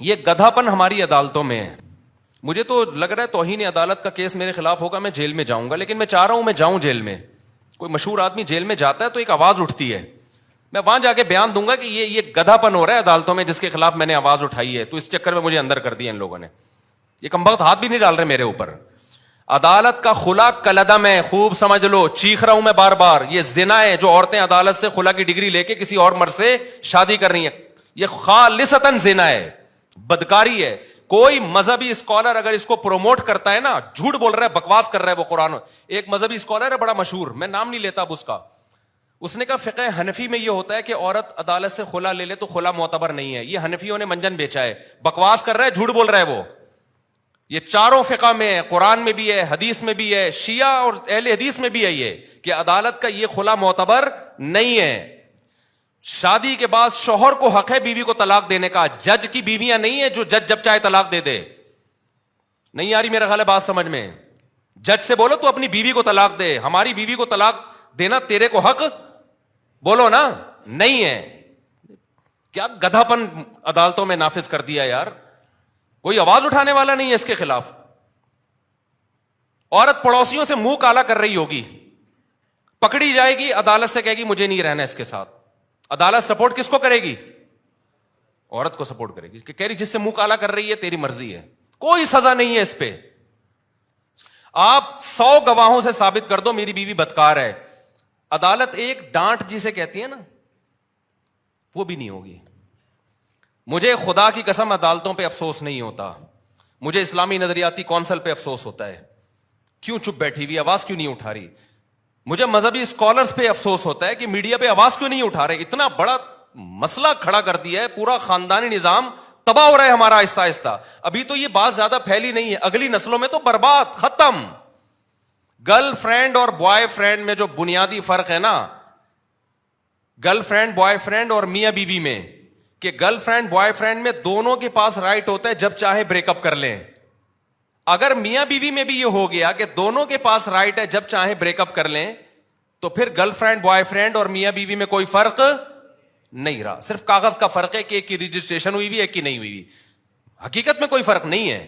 یہ گدھا پن ہماری عدالتوں میں ہے. مجھے تو لگ رہا ہے توہین عدالت کا کیس میرے خلاف ہوگا, میں جیل میں جاؤں گا, لیکن میں چاہ رہا ہوں میں جاؤں جیل میں. کوئی مشہور آدمی جیل میں جاتا ہے تو ایک آواز اٹھتی ہے, میں وہاں جا کے بیان دوں گا کہ یہ گدھا پن ہو رہا ہے عدالتوں میں جس کے خلاف میں نے آواز اٹھائی ہے, تو اس چکر میں مجھے اندر کر دیا ان لوگوں نے. یہ کمبخت ہاتھ بھی نہیں ڈال رہے میرے اوپر. عدالت کا خلا کلعدم ہے, خوب سمجھ لو, چیخ رہا ہوں میں بار بار. یہ زنا ہے جو عورتیں عدالت سے خلا کی ڈگری لے کے کسی اور مرد سے شادی کر رہی ہیں, یہ خالصتاً زنا ہے, بدکاری ہے. کوئی مذہبی اسکالر اگر اس کو پروموٹ کرتا ہے نا, جھوٹ بول رہا ہے, بکواس کر رہا ہے وہ قرآن. ایک مذہبی اسکالر ہے بڑا مشہور, میں نام نہیں لیتا اب اس کا, اس نے کہا فقہ حنفی میں یہ ہوتا ہے کہ عورت عدالت سے خلا لے لے تو خلا معتبر نہیں ہے. یہ حنفیوں نے منجن بیچا ہے, بکواس کر رہا ہے, جھوٹ بول رہا ہے وہ. یہ چاروں فقہ میں ہے, قرآن میں بھی ہے, حدیث میں بھی ہے, شیعہ اور اہل حدیث میں بھی ہے یہ کہ عدالت کا یہ خلا معتبر نہیں ہے. شادی کے بعد شوہر کو حق ہے بیوی کو طلاق دینے کا, جج کی بیویاں نہیں ہے جو جج جب چاہے طلاق دے دے. نہیں آ رہی میرا خیال ہے بات سمجھ میں؟ جج سے بولو تو اپنی بیوی کو طلاق دے, ہماری بیوی کو طلاق دینا تیرے کو حق بولو نا نہیں ہے. کیا گدھا پن عدالتوں میں نافذ کر دیا یار, کوئی آواز اٹھانے والا نہیں ہے اس کے خلاف. عورت پڑوسیوں سے منہ کالا کر رہی ہوگی, پکڑی جائے گی, عدالت سے کہے گی مجھے نہیں رہنا اس کے ساتھ. عدالت سپورٹ کس کو کرے گی؟ عورت کو سپورٹ کرے گی, کہ کہہ رہی جس سے منہ کالا کر رہی ہے تیری مرضی ہے, کوئی سزا نہیں ہے اس پہ. آپ 100 گواہوں سے ثابت کر دو میری بیوی بدکار ہے, عدالت ایک ڈانٹ جسے کہتی ہے نا وہ بھی نہیں ہوگی. مجھے خدا کی قسم عدالتوں پہ افسوس نہیں ہوتا, مجھے اسلامی نظریاتی کونسل پہ افسوس ہوتا ہے. کیوں چپ بیٹھی ہوئی, آواز کیوں نہیں اٹھا رہی؟ مجھے مذہبی اسکالرز پہ افسوس ہوتا ہے کہ میڈیا پہ آواز کیوں نہیں اٹھا رہے. اتنا بڑا مسئلہ کھڑا کر دیا ہے, پورا خاندانی نظام تباہ ہو رہا ہے ہمارا آہستہ آہستہ. ابھی تو یہ بات زیادہ پھیلی نہیں ہے, اگلی نسلوں میں تو برباد, ختم. گرل فرینڈ اور بوائے فرینڈ میں جو بنیادی فرق ہے نا, گرل فرینڈ بوائے فرینڈ اور میاں بیوی میں, کہ گرل فرینڈ بوائے فرینڈ میں دونوں کے پاس رائٹ ہوتا ہے جب چاہے بریک اپ کر لیں. اگر میاں بیوی میں بھی یہ ہو گیا کہ دونوں کے پاس رائٹ ہے جب چاہے بریک اپ کر لیں, تو پھر گرل فرینڈ بوائے فرینڈ اور میاں بیوی میں کوئی فرق نہیں رہا. صرف کاغذ کا فرق ہے کہ ایک کی رجسٹریشن ہوئی ہوئی, ایک کی نہیں ہوئی ہوئی. حقیقت میں کوئی فرق نہیں ہے.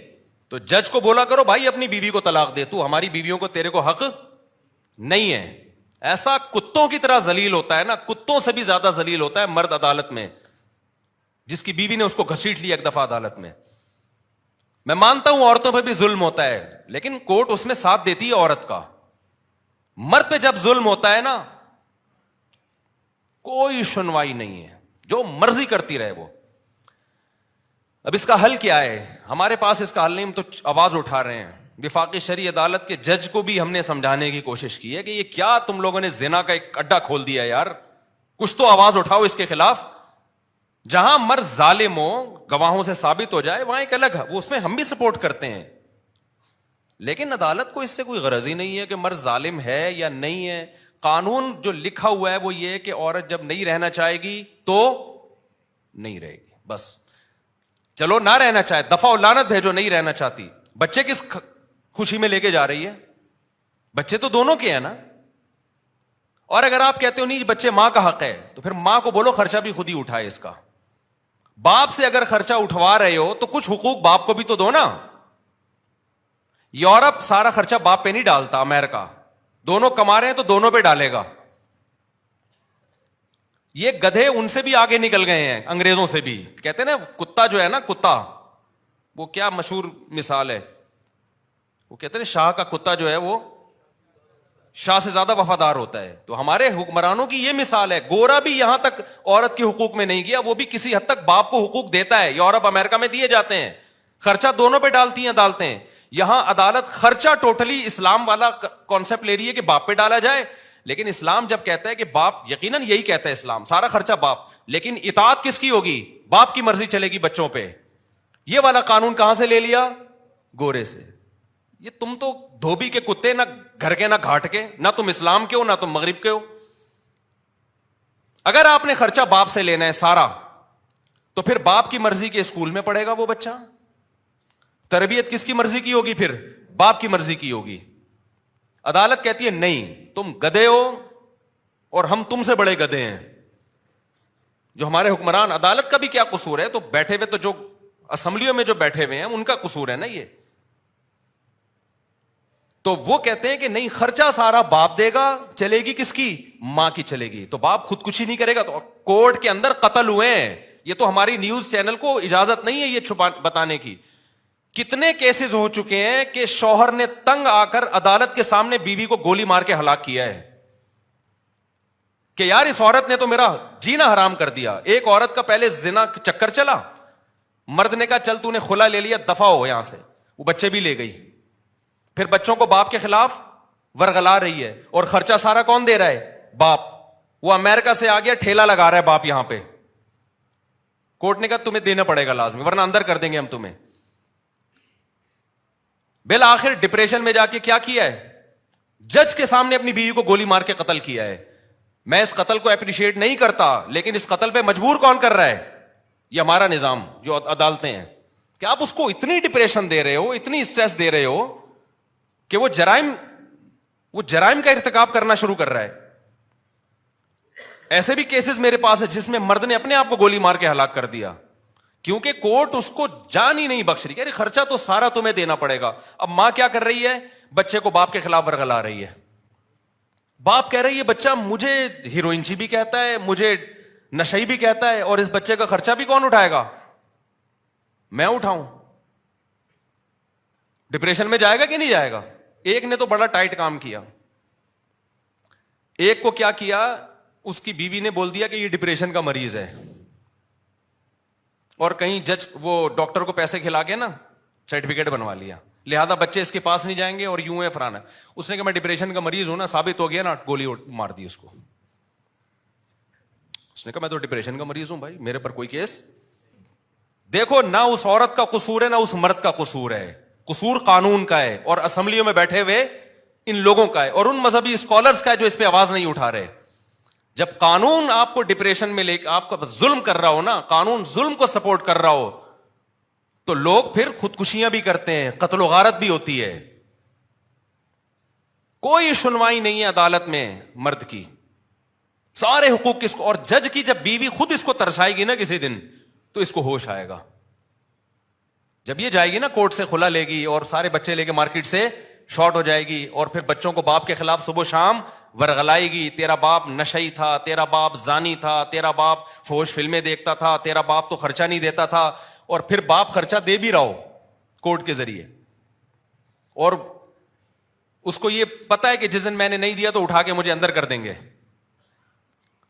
تو جج کو بولا کرو بھائی اپنی بیوی کو طلاق دے, تو ہماری بیویوں کو تیرے کو حق نہیں ہے. ایسا کتوں کی طرح ذلیل ہوتا ہے نا, کتوں سے بھی زیادہ ذلیل ہوتا ہے مرد عدالت میں, جس کی بیوی نے اس کو گھسیٹ لیا ایک دفعہ عدالت میں. میں مانتا ہوں عورتوں پہ بھی ظلم ہوتا ہے, لیکن کورٹ اس میں ساتھ دیتی ہے عورت کا. مرد پہ جب ظلم ہوتا ہے نا کوئی سنوائی نہیں ہے, جو مرضی کرتی رہے وہ. اب اس کا حل کیا ہے؟ ہمارے پاس اس کا حل نہیں, ہم تو آواز اٹھا رہے ہیں. وفاقی شرعی عدالت کے جج کو بھی ہم نے سمجھانے کی کوشش کی ہے کہ یہ کیا تم لوگوں نے زنا کا ایک اڈا کھول دیا یار, کچھ تو آواز اٹھاؤ اس کے خلاف. جہاں مرد ظالم ہو, گواہوں سے ثابت ہو جائے, وہاں ایک الگ ہے, وہ اس میں ہم بھی سپورٹ کرتے ہیں. لیکن عدالت کو اس سے کوئی غرض ہی نہیں ہے کہ مرد ظالم ہے یا نہیں ہے. قانون جو لکھا ہوا ہے وہ یہ ہے کہ عورت جب نہیں رہنا چاہے گی تو نہیں رہے گی, بس. چلو نہ رہنا چاہے, دفعہ لعنت بھیجو, نہیں رہنا چاہتی. بچے کس خوشی میں لے کے جا رہی ہے؟ بچے تو دونوں کے ہیں نا. اور اگر آپ کہتے ہو نہیں بچے ماں کا حق ہے, تو پھر ماں کو بولو خرچہ بھی خود ہی اٹھائے اس کا. باپ سے اگر خرچہ اٹھوا رہے ہو تو کچھ حقوق باپ کو بھی تو دو نا. یورپ سارا خرچہ باپ پہ نہیں ڈالتا, امریکہ دونوں کما رہے ہیں تو دونوں پہ ڈالے گا. یہ گدھے ان سے بھی آگے نکل گئے ہیں, انگریزوں سے بھی. کہتے ہیں نا کتا جو ہے نا, کتا, وہ کیا مشہور مثال ہے, وہ کہتے ہیں شاہ کا کتا جو ہے وہ شاہ سے زیادہ وفادار ہوتا ہے. تو ہمارے حکمرانوں کی یہ مثال ہے. گورا بھی یہاں تک عورت کے حقوق میں نہیں گیا, وہ بھی کسی حد تک باپ کو حقوق دیتا ہے. یورپ امریکہ میں دیے جاتے ہیں, خرچہ دونوں پہ ڈالتی ہیں, ڈالتے ہیں. یہاں عدالت خرچہ ٹوٹلی اسلام والا کانسیپٹ لے رہی ہے کہ باپ پہ ڈالا جائے. لیکن اسلام جب کہتا ہے کہ باپ, یقیناً یہی کہتا ہے اسلام, سارا خرچہ باپ, لیکن اطاعت کس کی ہوگی؟ باپ کی مرضی چلے گی بچوں پہ. یہ والا قانون کہاں سے لے لیا؟ گورے سے. یہ تم تو دھوبی کے کتے, نہ گھر کے نہ گھاٹ کے, نہ تم اسلام کے ہو نہ تم مغرب کے ہو. اگر آپ نے خرچہ باپ سے لینا ہے سارا, تو پھر باپ کی مرضی کے اسکول میں پڑھے گا وہ بچہ. تربیت کس کی مرضی کی ہوگی؟ پھر باپ کی مرضی کی ہوگی. عدالت کہتی ہے نہیں, تم گدھے ہو اور ہم تم سے بڑے گدھے ہیں. جو ہمارے حکمران, عدالت کا بھی کیا قصور ہے؟ تو بیٹھے ہوئے تو جو اسمبلیوں میں جو بیٹھے ہوئے ہیں ان کا قصور ہے نا یہ. تو وہ کہتے ہیں کہ نہیں, خرچہ سارا باپ دے گا, چلے گی کس کی, ماں کی چلے گی. تو باپ خودکشی نہیں کرے گا تو کورٹ کے اندر قتل ہوئے ہیں. یہ تو ہماری نیوز چینل کو اجازت نہیں ہے یہ چھپا بتانے کی. کتنے کیسز ہو چکے ہیں کہ شوہر نے تنگ آ کر عدالت کے سامنے بیوی کو گولی مار کے ہلاک کیا ہے کہ یار اس عورت نے تو میرا جینا حرام کر دیا. ایک عورت کا پہلے زنا چکر چلا, مرد نے کہا چل تو نے خلا لے لیا, دفع ہو یہاں سے, وہ بچے بھی لے گئی. پھر بچوں کو باپ کے خلاف ورغلا رہی ہے, اور خرچہ سارا کون دے رہا ہے, باپ. وہ امریکہ سے آ گیا, ٹھیلا لگا رہا ہے باپ یہاں پہ. کورٹ نے کہا تمہیں دینا پڑے گا لازمی, ورنہ اندر کر دیں گے ہم تمہیں. بالآخر ڈپریشن میں جا کے کیا کیا ہے, جج کے سامنے اپنی بیوی کو گولی مار کے قتل کیا ہے. میں اس قتل کو اپریشیٹ نہیں کرتا, لیکن اس قتل پہ مجبور کون کر رہا ہے, یہ ہمارا نظام جو عدالتیں ہیں. کہ آپ اس کو اتنی ڈپریشن دے رہے ہو, اتنی اسٹریس دے رہے ہو کہ وہ جرائم کا ارتکاب کرنا شروع کر رہا ہے. ایسے بھی کیسز میرے پاس ہے جس میں مرد نے اپنے آپ کو گولی مار کے ہلاک کر دیا, کیونکہ کورٹ اس کو جان ہی نہیں بخش رہی. کہ خرچہ تو سارا تمہیں دینا پڑے گا. اب ماں کیا کر رہی ہے, بچے کو باپ کے خلاف ورغلا رہی ہے. باپ کہہ رہی ہے بچہ مجھے ہیروئنچی بھی کہتا ہے, مجھے نشئی بھی کہتا ہے, اور اس بچے کا خرچہ بھی کون اٹھائے گا, میں اٹھاؤں. ڈپریشن میں جائے گا کہ نہیں جائے گا. ایک نے تو بڑا ٹائٹ کام کیا. ایک کو کیا کیا, اس کی بیوی نے بول دیا کہ یہ ڈپریشن کا مریض ہے, اور کہیں جج وہ ڈاکٹر کو پیسے کھلا کے نا سرٹیفکیٹ بنوا لیا, لہذا بچے اس کے پاس نہیں جائیں گے, اور یوں ہے فرانا. اس نے کہا میں ڈپریشن کا مریض ہوں نا, ثابت ہو گیا نا, گولی مار دی اس کو. اس نے کہا میں تو ڈپریشن کا مریض ہوں بھائی, میرے پر کوئی کیس. دیکھو نہ اس عورت کا قصور ہے نہ اس مرد کا قصور ہے, قصور قانون کا ہے, اور اسمبلیوں میں بیٹھے ہوئے ان لوگوں کا ہے, اور ان مذہبی اسکالرز کا ہے جو اس پہ آواز نہیں اٹھا رہے. جب قانون آپ کو ڈپریشن میں لے کے آپ کا ظلم کر رہا ہو نا, قانون ظلم کو سپورٹ کر رہا ہو, تو لوگ پھر خودکشیاں بھی کرتے ہیں, قتل و غارت بھی ہوتی ہے. کوئی سنوائی نہیں ہے عدالت میں مرد کی, سارے حقوق کس کو. اور جج کی جب بیوی خود اس کو ترسائے گی نا کسی دن, تو اس کو ہوش آئے گا. جب یہ جائے گی نا کورٹ سے کھلا لے گی, اور سارے بچے لے کے مارکیٹ سے شارٹ ہو جائے گی, اور پھر بچوں کو باپ کے خلاف صبح شام ورغلائے گی, تیرا باپ نشئی تھا, تیرا باپ زانی تھا, تیرا باپ فحش فلمیں دیکھتا تھا, تیرا باپ تو خرچہ نہیں دیتا تھا. اور پھر باپ خرچہ دے بھی رہا ہو کورٹ کے ذریعے, اور اس کو یہ پتا ہے کہ جس دن میں نے نہیں دیا تو اٹھا کے مجھے اندر کر دیں گے.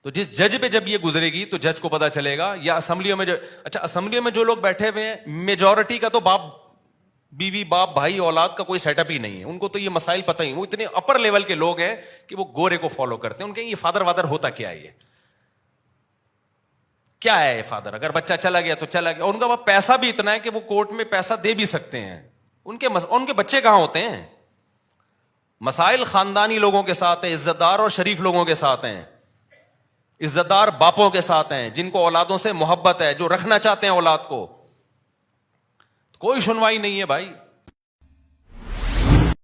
تو جس جج پہ جب یہ گزرے گی تو جج کو پتا چلے گا. یا اسمبلیوں میں اچھا اسمبلیوں میں جو لوگ بیٹھے ہوئے ہیں, میجورٹی کا تو باپ بیوی باپ بھائی اولاد کا کوئی سیٹ اپ ہی نہیں ہے, ان کو تو یہ مسائل پتہ ہی. وہ اتنے اپر لیول کے لوگ ہیں کہ وہ گورے کو فالو کرتے ہیں. ان کے یہ فادر وادر ہوتا کیا ہے, یہ کیا ہے فادر, اگر بچہ چلا گیا تو چلا گیا. ان کا پیسہ بھی اتنا ہے کہ وہ کورٹ میں پیسہ دے بھی سکتے ہیں. ان کے بچے کہاں ہوتے ہیں. مسائل خاندانی لوگوں کے ساتھ ہیں, عزت دار اور شریف لوگوں کے ساتھ ہیں, عزت دار باپوں کے ساتھ ہیں, جن کو اولادوں سے محبت ہے, جو رکھنا چاہتے ہیں اولاد کو. کوئی سنوائی نہیں ہے بھائی.